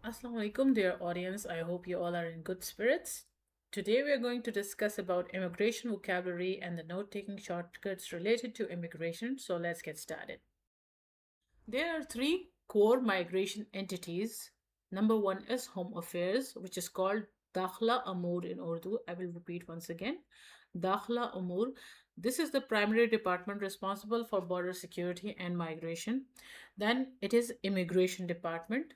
Assalamu alaikum, dear audience. I hope you all are in good spirits. Today we are going to discuss about immigration vocabulary and the note-taking shortcuts related to immigration. So let's get started. There are three core migration entities. Number one is Home Affairs, which is called Dakhla Amur in Urdu. I will repeat once again. Dakhla Amur. This is the primary department responsible for border security and migration. Then it is Immigration Department.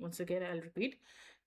Once again, I'll repeat.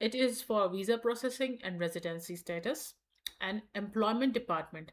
It is for visa processing and residency status. And employment department.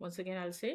Once again I'll say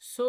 So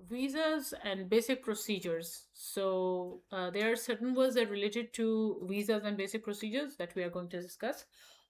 Visas and basic procedures. So there are certain words that are related to visas and basic procedures that we are going to discuss.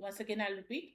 Once again I'll repeat.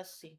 80.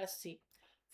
80.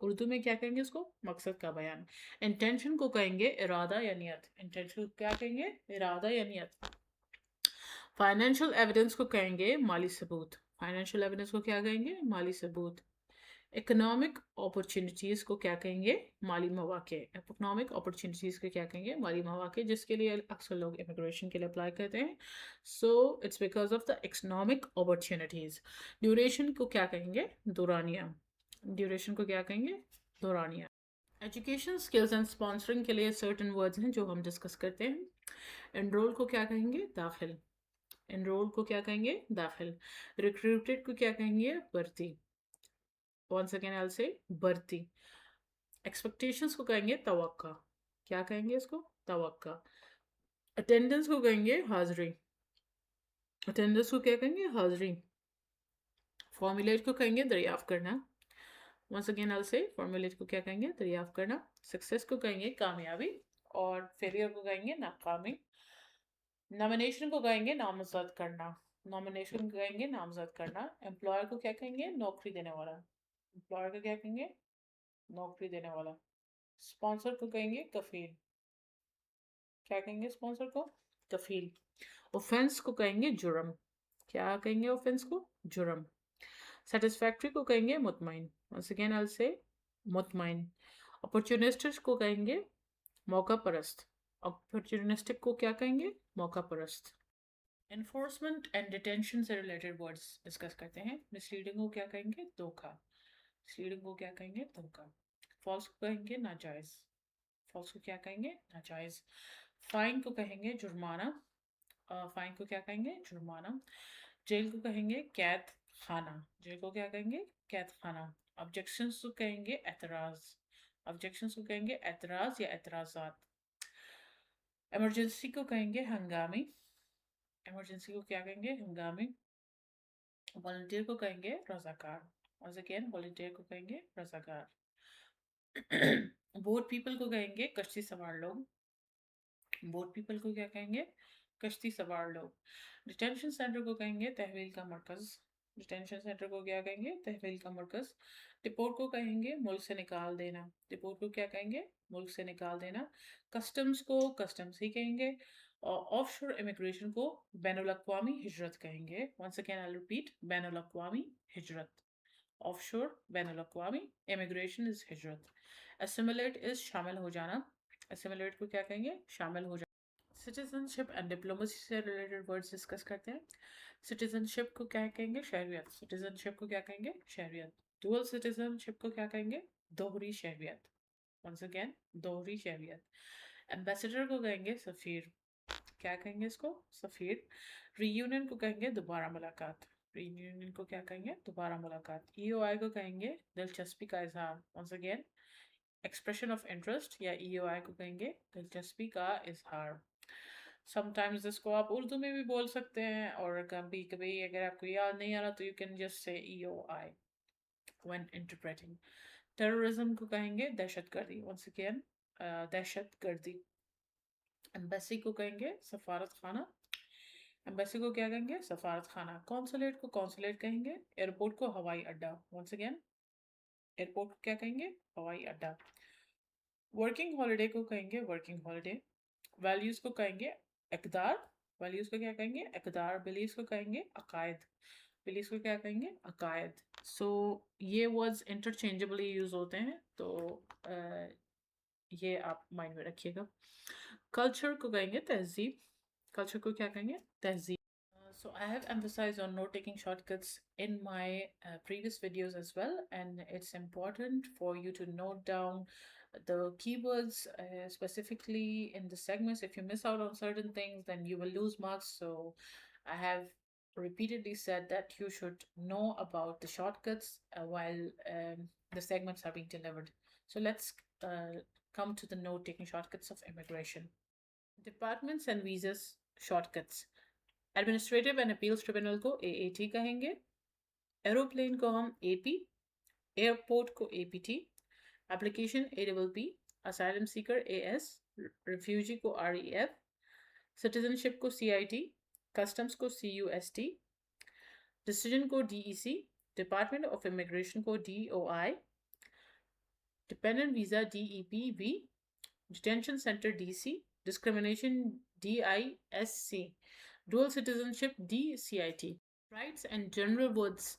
Urdu میں کیا کہیں گے اس کو؟ مقصد کا بیان. Intention کو کہیں گے ارادہ یا نیت. انٹینشن کو کیا کہیں گے؟ ارادہ یا نیت. فائنینشیل ایویڈنس کو کہیں گے مالی ثبوت. فائنینشیل ایویڈنس کو کیا کہیں گے؟ مالی ثبوت. اکنامک اپرچونیٹیز کو کیا کہیں گے؟ مالی مواقع. اکنامک اپرچونیٹیز کو کیا کہیں گے؟ مالی مواقع، جس کے لیے اکثر لوگ امیگریشن کے لیے اپلائی کرتے ہیں. So it's because of the economic opportunities. Duration کو کیا کہیں گے؟ دورانیہ. ڈیوریشن کو کیا کہیں گے؟ دورانیہ. ایجوکیشن اسکلز اینڈ اسپانسرنگ کے لیے سرٹن ورڈز ہیں جو ہم ڈسکس کرتے ہیں. انرول کو کیا کہیں گے؟ داخل. انرول کو کیا کہیں گے؟ داخل. ریکروٹیڈ کو کیا کہیں گے؟ بھرتی. once again I'll say بھرتی. ایکسپیکٹیشنز کو کہیں گے توقع. کیا کہیں گے اس کو؟ توقع. اٹینڈنس کو کہیں گے حاضری. اٹینڈنس کو کیا کہیں گے؟ حاضری. فارمولیٹ کو کہیں گے دریافت کرنا. once again I'll say formulate کو کیا کہیں گے؟ دریافت کرنا. سکسیس کو کہیں گے کامیابی، اور فیلئر کو کہیں گے ناکامی. نامینیشن کو کہیں گے نامزد کرنا. نامینیشن کو کہیں گے نامزد کرنا. امپلائر کو کیا کہیں گے؟ نوکری دینے والا. امپلائر کو کیا کہیں گے؟ نوکری دینے والا. اسپانسر کو کہیں گے کفیل. کیا کہیں گے اسپانسر کو؟ کفیل. اوفینس کو کہیں گے جرم. کیا کہیں گے اوفینس کو؟ جرم. سیٹسفیکٹری کو کہیں گے مطمئن. once again I'll say مطمئن. اپرچونسٹس کو کہیں گے موقع پرست. اپرچونسٹک کو کیا کہیں گے؟ موقع پرست. انفورسمنٹ اینڈ ڈیٹینشن سے ریلیٹڈ ورڈز ڈسکس کرتے ہیں. مسلیڈنگ کو کیا کہیں گے؟ دھوکہ. مسلیڈنگ کو کیا کہیں گے؟ دھوکہ. فالس کو کہیں گے ناجائز. فالس کو کیا کہیں گے؟ ناجائز. فائن کو کہیں گے جرمانہ. فائن کو کیا کہیں گے؟ جرمانہ. جیل کو کہیں گے قید خانہ. جیل کو کیا کہیں گے؟ قید خانہ. آبجیکشنز کو کہیں گے اعتراض. آبجیکشنز کو کہیں گے اعتراض یا اعتراضات. ایمرجنسی کو کہیں گے ہنگامی. ایمرجنسی کو کیا کہیں گے؟ ہنگامی. والنٹیئر کو کہیں گے رضاکار. once again والنٹیئر کو کہیں گے رضاکار. بوٹ پیپل کو کہیں گے کشتی سوار لوگ. بوٹ پیپل کو کیا کہیں گے؟ کشتی سوار لوگ. ڈیٹینشن سینٹر کو کہیں گے تحویل کا مرکز. ڈیٹینشن سینٹر کو کیا کہیں گے؟ تحویل کا مرکز. ڈپورٹ کو کہیں گے ملک سے نکال دینا. ڈپورٹ کو کیا کہیں گے؟ ملک سے نکال دینا. کسٹمز کو کسٹمز ہی کہیں گے. اور آف شور امیگریشن کو بین الاقوامی ہجرت کہیں گے. once again I'll repeat بین الاقوامی ہجرت. آف شور بین الاقوامی امیگریشن از ہجرت. اسیمولیٹ از شامل ہو جانا. اسیمولیٹ کو کیا کہیں گے؟ شامل ہو جانا. سٹیزن شپ اینڈ ڈپلومسی سے ریلیٹڈ ورڈز ڈسکس کرتے ہیں. سٹیزن شپ کو کیا کہیں گے؟ شہریت. سٹیزن شپ کو کیا کہیں گے؟ شہریت. ڈوئل سٹیزن شپ کو کیا کہیں گے؟ دوہری شہریت. once again دوہری شہریت. ایمبیسڈر کو کہیں گے سفیر. کیا کہیں گے اس کو؟ سفیر. ری یونین کو کہیں گے دوبارہ ملاقات. ری یونین کو کیا کہیں گے؟ دوبارہ ملاقات. ای او آئی کو کہیں گے دلچسپی کا اظہار. once again expression of interest, یا ای او آئی کو کہیں گے دلچسپی کا اظہار. سم ٹائمز اس کو آپ اردو میں بھی بول سکتے ہیں، اور کبھی کبھی اگر آپ کو یاد نہیں آ رہا تو you can just say E O I when interpreting. Terrorism کو کہیں گے دہشت گردی. once again دہشت گردی. ایمبیسی کو کہیں گے سفارت خانہ. ایمبیسی کو کیا کہیں گے؟ سفارت خانہ. کونسولیٹ کو کونسولیٹ کہیں گے. ایئرپورٹ کو ہوائی اڈا. once again ایئرپورٹ کو کیا کہیں گے؟ ہوائی اڈا. ورکنگ ہالیڈے کو کہیں گے ورکنگ ہالیڈے. ویلیوز کو کہیں گے اقدار. ویلیوز کو کیا کہیں گے؟ اقدار. بلیفس کو کہیں گے عقائد. بلیفس کو کیا کہیں گے؟ عقائد. سو یہ ورڈز انٹرچینجبلی یوز ہوتے ہیں، تو یہ آپ مائنڈ میں رکھیے گا. کلچر کو کہیں گے تہذیب. کلچر کو کیا کہیں گے؟ تہذیب. So I have emphasized on note taking shortcuts in my previous videos as well, and it's important for you to note down the keywords specifically in the segments. If you miss out on certain things, then you will lose marks. So I have repeatedly said that you should know about the shortcuts while the segments are being delivered. So let's come to the note taking shortcuts of immigration. Departments and visas shortcuts. Administrative and appeals tribunal کو اے A T کہیں گے. Aeroplane کو ہم اے P. Airport کو A P T. Application A double P. Asylum seeker A S. Refugee کو R E F. Citizenship کو C I T. Customs کو C U S T. Decision کو D E C. Department of immigration کو D O I. Dependent visa DEPV, detention center DC, discrimination DISC, dual citizenship DCIT. Rights and general words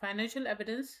Financial evidence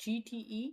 GTE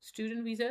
Student visa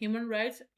Human rights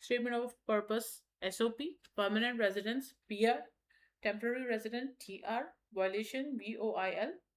Statement of purpose SOP. Permanent residence PR. Temporary resident TR. Violation VOIL.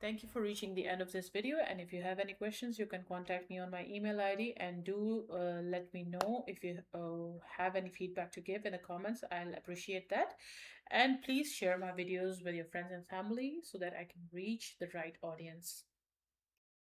Thank you for reaching the end of this video, and if you have any questions, you can contact me on my email ID, and do let me know if you have any feedback to give in the comments. I'll appreciate that. And please share my videos with your friends and family so that I can reach the right audience.